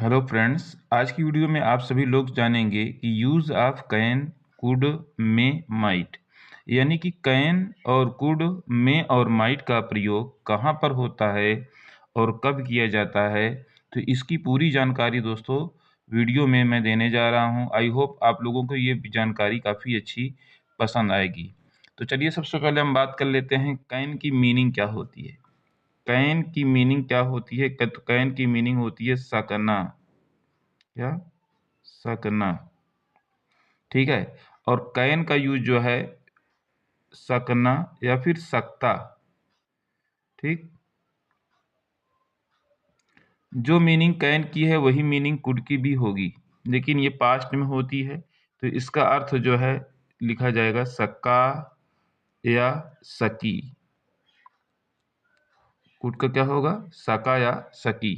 Hello friends, आज की video में आप सभी लोग जानेंगे कि use of can, could, may, might, यानी कि कैन और कुड, मे और माइट का प्रयोग कहाँ पर होता है और कब किया जाता है। तो इसकी पूरी जानकारी दोस्तों वीडियो में मैं देने जा रहा हूं। आई होप आप लोगों को ये जानकारी काफ़ी अच्छी पसंद आएगी। तो चलिए सबसे पहले हम बात कर लेते हैं कैन की मीनिंग क्या होती है। कैन की मीनिंग क्या होती है? तो कैन की मीनिंग होती है सकना। क्या? सकना। ठीक है। और कैन का यूज जो है सकना या फिर सकता। ठीक। जो मीनिंग कैन की है वही मीनिंग कुड की भी होगी, लेकिन ये पास्ट में होती है तो इसका अर्थ जो है लिखा जाएगा सक्का या सकी। कुड का क्या होगा? सका या सकी।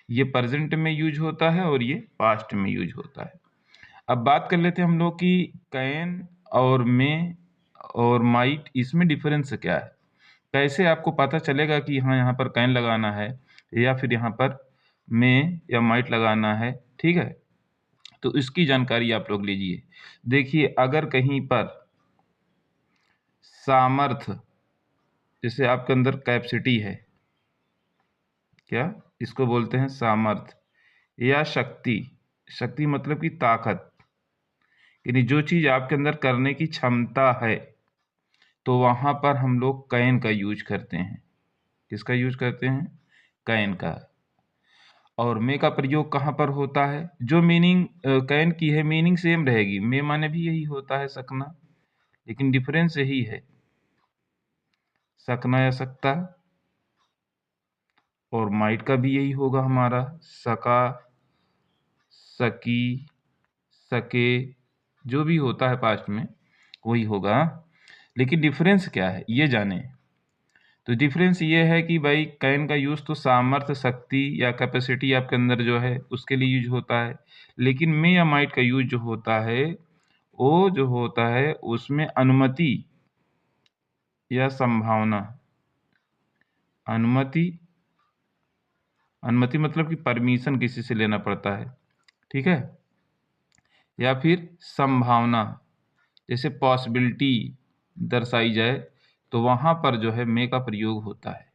ये प्रेजेंट में यूज होता है और ये पास्ट में यूज होता है। अब बात कर लेते हैं हम लोग कि कैन और मे और माइट, इसमें डिफरेंस क्या है। कैसे आपको पता चलेगा कि हाँ यहाँ पर कैन लगाना है या फिर यहाँ पर मे या माइट लगाना है। ठीक है, तो इसकी जानकारी आप लोग लीजिए। देखिए, अगर कहीं पर सामर्थ्य, जैसे आपके अंदर कैपेसिटी है, क्या इसको बोलते हैं सामर्थ्य या शक्ति। शक्ति मतलब कि ताकत, यानी जो चीज आपके अंदर करने की क्षमता है, तो वहां पर हम लोग कैन का यूज करते हैं। किसका यूज करते हैं? कैन का। और मे का प्रयोग कहाँ पर होता है? जो मीनिंग कैन की है मीनिंग सेम रहेगी, मे माने भी यही होता है सकना, लेकिन डिफरेंस यही है, सकना या सकता। और माइट का भी यही होगा हमारा, सका, सकी, सके, जो भी होता है पास्ट में वही होगा। लेकिन डिफरेंस क्या है ये जाने। तो डिफरेंस ये है कि भाई कैन का यूज तो सामर्थ्य, शक्ति या कैपेसिटी आपके अंदर जो है उसके लिए यूज होता है, लेकिन मे या माइट का यूज जो होता है वो जो होता है उसमें अनुमति या संभावना। अनुमति, अनुमति मतलब कि परमिशन किसी से लेना पड़ता है। ठीक है। या फिर संभावना, जैसे पॉसिबिलिटी दर्शाई जाए तो वहां पर जो है मे का प्रयोग होता है।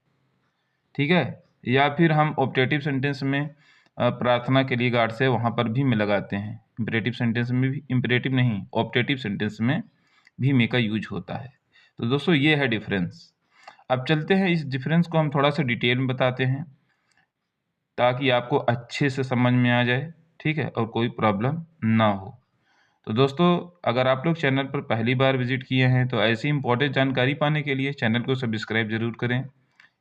ठीक है। या फिर हम ऑप्टेटिव सेंटेंस में प्रार्थना के लिए गॉड से वहां पर भी मे लगाते हैं। इंपरेटिव सेंटेंस में भी, इंपरेटिव नहीं, ऑप्टेटिव सेंटेंस में भी मे का यूज होता है। तो दोस्तों ये है डिफरेंस। अब चलते हैं, इस डिफरेंस को हम थोड़ा सा डिटेल में बताते हैं ताकि आपको अच्छे से समझ में आ जाए। ठीक है, और कोई प्रॉब्लम ना हो। तो दोस्तों, अगर आप लोग चैनल पर पहली बार विजिट किए हैं तो ऐसी इंपॉर्टेंट जानकारी पाने के लिए चैनल को सब्सक्राइब जरूर करें।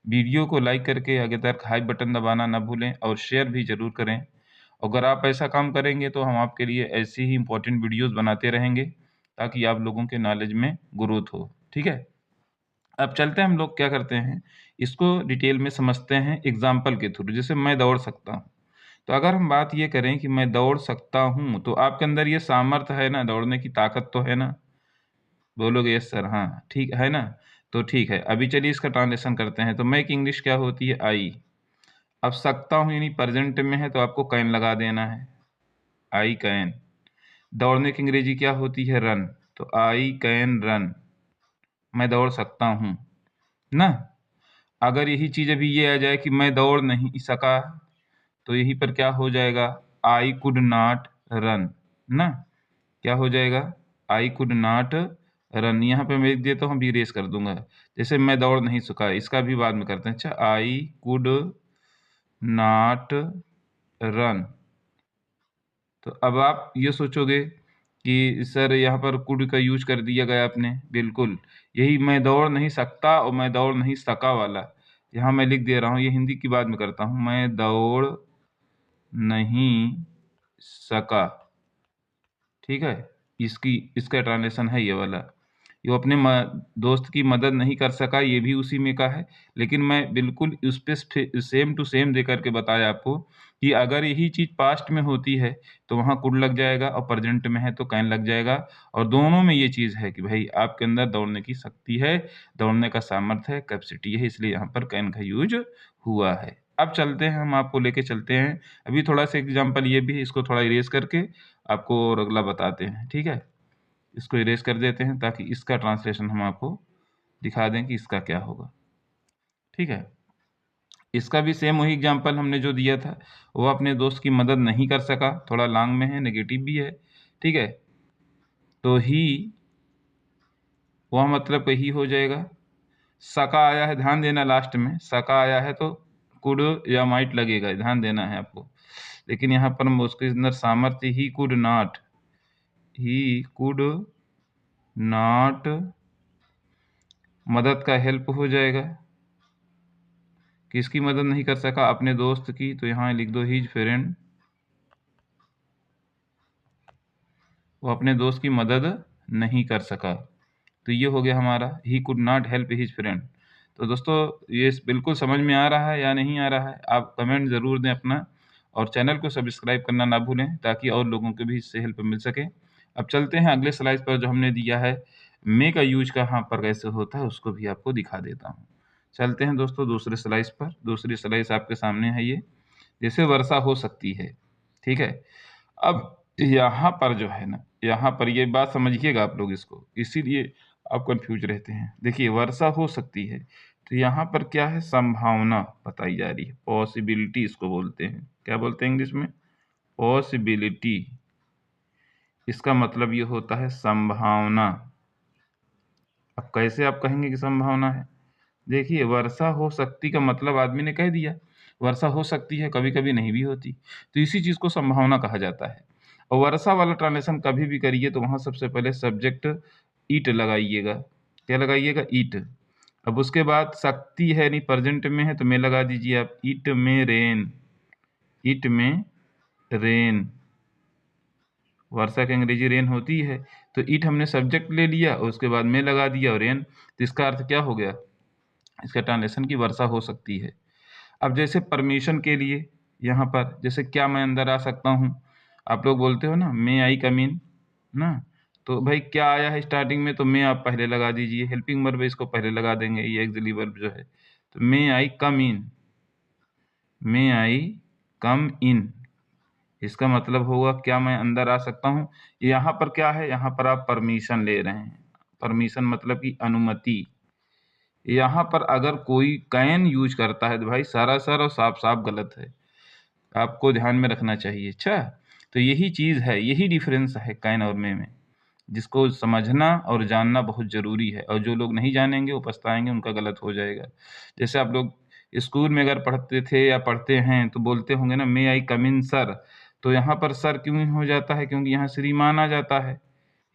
वीडियो को लाइक करके आगे तक हाई बटन दबाना ना भूलें और शेयर भी ज़रूर करें। अगर आप ऐसा काम करेंगे तो हम आपके लिए ऐसी ही इंपॉर्टेंट वीडियोस बनाते रहेंगे ताकि आप लोगों के नॉलेज में ग्रोथ हो। ठीक है। अब चलते हैं, हम लोग क्या करते हैं इसको डिटेल में समझते हैं एग्जाम्पल के थ्रू। जैसे मैं दौड़ सकता हूँ, तो अगर हम बात ये करें कि मैं दौड़ सकता हूँ तो आपके अंदर ये सामर्थ्य है ना, दौड़ने की ताकत तो है ना। बोलोगे यस सर, हाँ ठीक है ना। तो ठीक है, अभी चलिए इसका ट्रांसलेशन करते हैं। तो मैं की इंग्लिश क्या होती है? आई। अब सकता हूँ यानी प्रेजेंट में है तो आपको कैन लगा देना है, आई कैन। दौड़ने की अंग्रेजी क्या होती है? रन। तो आई कैन रन, मैं दौड़ सकता हूँ ना। अगर यही चीज अभी ये आ जाए कि मैं दौड़ नहीं सका, तो यहीं पर क्या हो जाएगा? आई कुड नॉट रन ना। क्या हो जाएगा? I could not run. यहाँ पे मैं लिख देता हूँ, अभी रेस कर दूंगा। जैसे मैं दौड़ नहीं सका, इसका भी बाद में करते हैं। अच्छा, आई कुड नॉट रन। तो अब आप ये सोचोगे कि सर यहाँ पर कुड का यूज कर दिया गया आपने। बिल्कुल, यही मैं दौड़ नहीं सकता और मैं दौड़ नहीं सका वाला यहाँ मैं लिख दे रहा हूँ। ये हिंदी की बात में करता हूँ, मैं दौड़ नहीं सका। ठीक है, इसका ट्रांसलेशन है ये वाला। ये अपने दोस्त की मदद नहीं कर सका, ये भी उसी में का है, लेकिन मैं बिल्कुल उस पे सेम टू सेम दे करके बताया आपको कि अगर यही चीज पास्ट में होती है तो वहां कुड लग जाएगा और प्रेजेंट में है तो कैन लग जाएगा। और दोनों में ये चीज है कि भाई आपके अंदर दौड़ने की शक्ति है, दौड़ने का सामर्थ्य है, कैपेसिटी है, इसलिए यहाँ पर कैन का यूज हुआ है। अब चलते हैं, हम आपको लेके चलते हैं। अभी थोड़ा सा एग्जाम्पल ये भी है, इसको थोड़ा इरेज करके आपको और अगला बताते हैं, ठीक है। इसको इरेज कर देते हैं ताकि इसका ट्रांसलेशन हम आपको दिखा दें कि इसका क्या होगा, ठीक है। इसका भी सेम वही एग्जाम्पल हमने जो दिया था, वो अपने दोस्त की मदद नहीं कर सका, थोड़ा लॉन्ग में है, नेगेटिव भी है, ठीक है। तो ही, वह मतलब ही हो जाएगा। सका आया है, ध्यान देना, लास्ट में सका आया है तो कुड या माइट लगेगा, ध्यान देना है आपको। लेकिन यहाँ पर उसके अंदर सामर्थ्य ही कुड नॉट मदद का हेल्प हो जाएगा। किसकी मदद नहीं कर सका? अपने दोस्त की, तो यहाँ लिख दो हिज फ्रेंड, वो अपने दोस्त की मदद नहीं कर सका। तो ये हो गया हमारा he could not help his friend. तो दोस्तों ये बिल्कुल समझ में आ रहा है या नहीं आ रहा है, आप कमेंट ज़रूर दें अपना, और चैनल को सब्सक्राइब करना ना भूलें ताकि और लोगों को भी इससे हेल्प मिल सके। अब चलते हैं अगले स्लाइड पर, जो हमने दिया है मे का यूज कहाँ पर कैसे होता है उसको भी आपको दिखा देता हूँ। चलते हैं दोस्तों दूसरे स्लाइड पर। दूसरी स्लाइड आपके सामने है ये, जैसे वर्षा हो सकती है, ठीक है। अब यहाँ पर जो है ना, यहाँ पर ये बात समझिएगा आप लोग इसको, इसीलिए आप कंफ्यूज रहते हैं। देखिए वर्षा हो सकती है, तो यहाँ पर क्या है, संभावना बताई जा रही है, पॉसिबिलिटी इसको बोलते हैं। क्या बोलते हैं इंग्लिश में? पॉसिबिलिटी। इसका मतलब ये होता है संभावना। अब कैसे आप कहेंगे कि संभावना है? देखिए वर्षा हो सकती का मतलब आदमी ने कह दिया, वर्षा हो सकती है, कभी कभी नहीं भी होती, तो इसी चीज़ को संभावना कहा जाता है। और वर्षा वाला ट्रांसलेशन कभी भी करिए तो वहाँ सबसे पहले सब्जेक्ट ईट लगाइएगा। क्या लगाइएगा? ईट। अब उसके बाद शक्ति है नहीं, प्रेजेंट में है, तो मैं लगा दीजिए आप, ईट में रेन। ईट में रेन, वर्षा की अंग्रेजी रेन होती है, तो ईट हमने सब्जेक्ट ले लिया और उसके बाद में लगा दिया और रेन, तो इसका अर्थ क्या हो गया? इसका ट्रांसलेशन की वर्षा हो सकती है। अब जैसे परमिशन के लिए यहाँ पर, जैसे क्या मैं अंदर आ सकता हूँ, आप लोग बोलते हो ना मे आई कम इन ना, तो भाई क्या आया है स्टार्टिंग में, तो मे आप पहले लगा दीजिए, हेल्पिंग वर्ब इसको पहले लगा देंगे, ये एक्सिलरी वर्ब जो है, तो मे आई कम इन, मे आई कम इन, इसका मतलब होगा क्या मैं अंदर आ सकता हूँ। यहाँ पर क्या है, यहाँ पर आप परमिशन ले रहे हैं, परमिशन मतलब कि अनुमति। यहाँ पर अगर कोई कैन यूज करता है तो भाई सरासर और साफ साफ गलत है, आपको ध्यान में रखना चाहिए। अच्छा, तो यही चीज़ है, यही डिफरेंस है कैन और मे में, जिसको समझना और जानना बहुत ज़रूरी है, और जो लोग नहीं जानेंगे वो पछताएंगे, उनका गलत हो जाएगा। जैसे आप लोग स्कूल में अगर पढ़ते थे या पढ़ते हैं तो बोलते होंगे ना मे आई कम इन सर, तो यहाँ पर सर क्यों हो जाता है? क्योंकि यहाँ श्रीमान आ जाता है।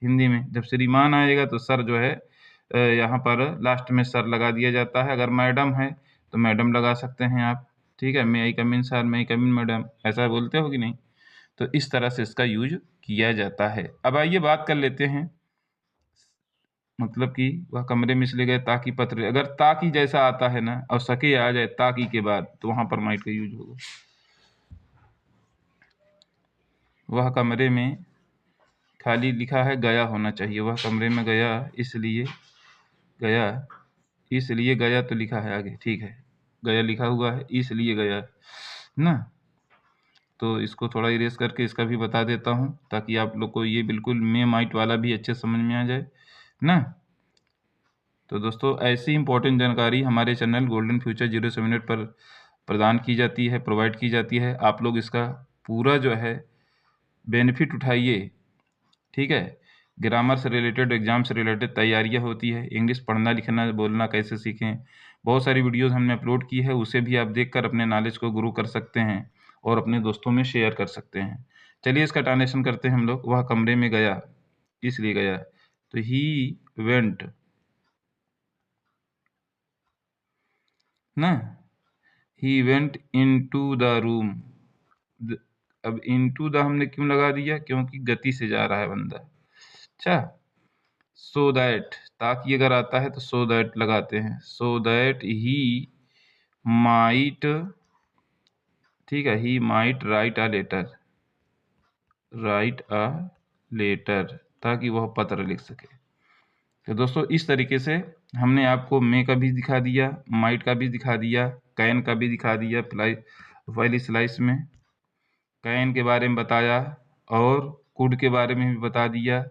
हिंदी में जब श्रीमान आएगा तो सर जो है यहाँ पर लास्ट में सर लगा दिया जाता है। अगर मैडम है तो मैडम लगा सकते हैं आप, ठीक है, मे आई कम इन सर, मे आई कम इन मैडम, ऐसा बोलते हो कि नहीं? तो इस तरह से इसका यूज किया जाता है। अब आइए बात कर लेते हैं, मतलब कि वह कमरे में इसलिए गए ताकि पत्र, अगर ताकि जैसा आता है ना और सके आ जाए ताकि के बाद, तो वहां पर माइट का यूज होगा। वह कमरे में, खाली लिखा है गया होना चाहिए, वह कमरे में गया इसलिए गया, इसलिए गया तो लिखा है आगे, ठीक है, गया लिखा हुआ है, इसलिए गया ना। तो इसको थोड़ा इरेज करके इसका भी बता देता हूँ ताकि आप लोग को ये बिल्कुल मे माइट वाला भी अच्छे समझ में आ जाए ना। तो दोस्तों ऐसी इंपॉर्टेंट जानकारी हमारे चैनल गोल्डन फ्यूचर 07 पर प्रदान की जाती है, प्रोवाइड की जाती है। आप लोग इसका पूरा जो है बेनिफिट उठाइए, ठीक है। ग्रामर से रिलेटेड, एग्जाम से रिलेटेड तैयारियां होती है, इंग्लिश पढ़ना लिखना बोलना कैसे सीखें, बहुत सारी वीडियोस हमने अपलोड की है, उसे भी आप देखकर अपने नॉलेज को ग्रो कर सकते हैं और अपने दोस्तों में शेयर कर सकते हैं। चलिए इसका ट्रांसलेशन करते हैं हम लोग। वह कमरे में गया, इसलिए गया, तो ही वेंट ना, he went into the room. अब इन टू द हमने क्यों लगा दिया? क्योंकि गति से जा रहा है बंदा। अच्छा, सो दैट, ताकि अगर आता है तो सो दैट लगाते हैं, सो दैट ही माइट, ठीक है, he might write a letter, write a letter, ताकि वह पत्र लिख सके। तो दोस्तों इस तरीके से हमने आपको मे का भी दिखा दिया, माइट का भी दिखा दिया, कैन का भी दिखा दिया पहली स्लाइस में, कैन के बारे में बताया और कुड के बारे में भी बता दिया।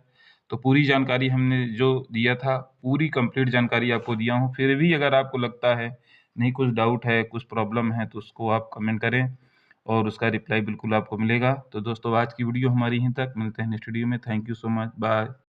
तो पूरी जानकारी हमने जो दिया था, पूरी कंप्लीट जानकारी आपको दिया हूँ। फिर भी अगर आपको लगता है नहीं कुछ डाउट है, कुछ प्रॉब्लम है, तो उसको आप कमेंट करें और उसका रिप्लाई बिल्कुल आपको मिलेगा। तो दोस्तों आज की वीडियो हमारी यहीं तक, मिलते हैं नेक्स्ट वीडियो में। Thank you so much, bye.